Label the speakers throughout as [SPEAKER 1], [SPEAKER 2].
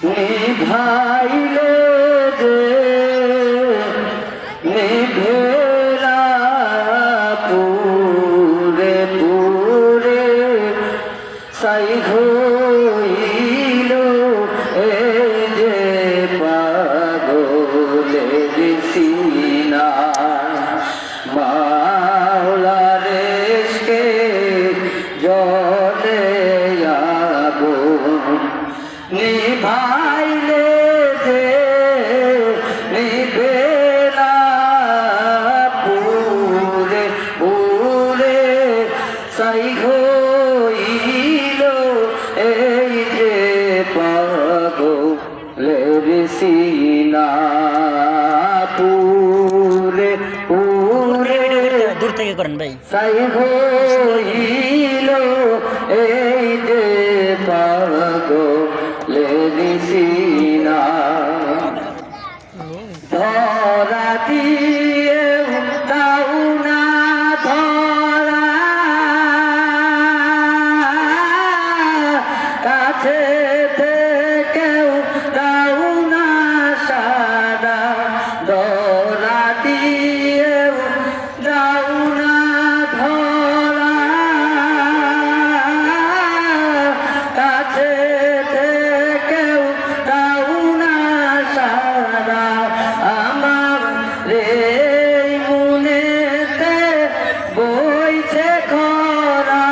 [SPEAKER 1] নিভাইলে যে নিভেলা পুরে পুরে সাই হইল এই যে পাগলের সিনা মাওলার ইশকে জলে আগুন নিভাইলে যে নিভেলা পুরে পুরে সাই হইল এই যে পাগলের সিনা পুরে পুরে
[SPEAKER 2] দূর থেকে করেন ভাই
[SPEAKER 1] সাই হইল এই যে পাগলের সিনা ধরা দিয়ে দাও না ধরা কাছে থেকেও দাও না সারা ধরা দিয়েও দাও না ধরা কাছে থেকেও দাও না সারা আমার রে মনেতে বইছে খরা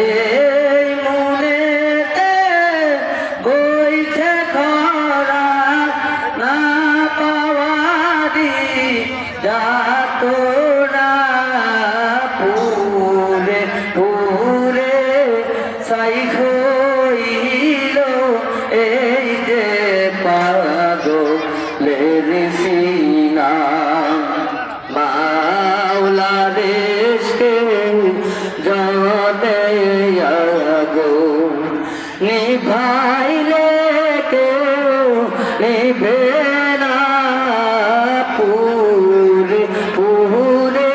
[SPEAKER 1] এই মনেতে বইছে খরা না পাওয়ারি যাত না পুরে পুরে সাই হইল এই যে পাগলের সিনা মাওলার ইশকে জলে আগুন নিভাইলে কেউ নিভে না পুরে পুরে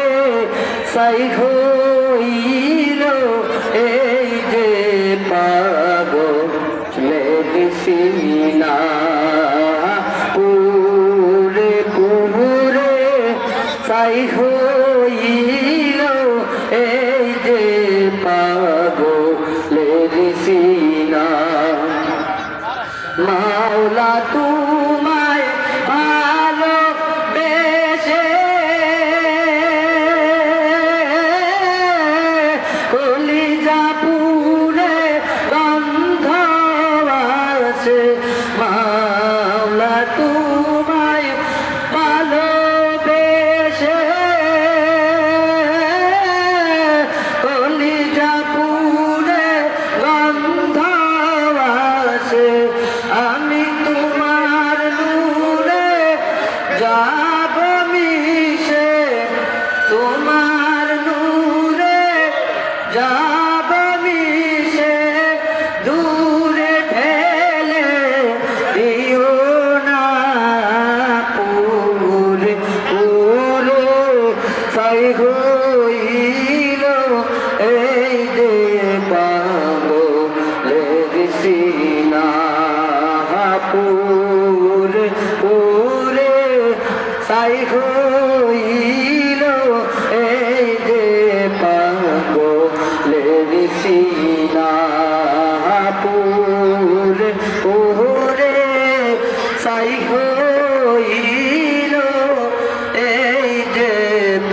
[SPEAKER 1] সাই হইল এই যে পাগলের সিনা পুরে পুরে সাই হইল এই যে পাগলের সিনা মাওলা তোমায় ভালোবেসে কলিজা পুরে গন্ধ আসে মাওলা তোমায় ভালোবেসে কলিজা পুরে গন্ধ আসে আমি তোমার নূরে যাব মিশে তোমার নূরে যাব মিশে দূরে ঠেলে দিও না পুরে পুরে সাই হইল এই যে পাগলের সিনা পুরে পুরে সাই হইল এই যে পাগলের সিনা পুরে পুরে সাই হইল এই যে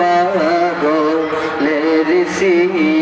[SPEAKER 1] পাগলের সিনা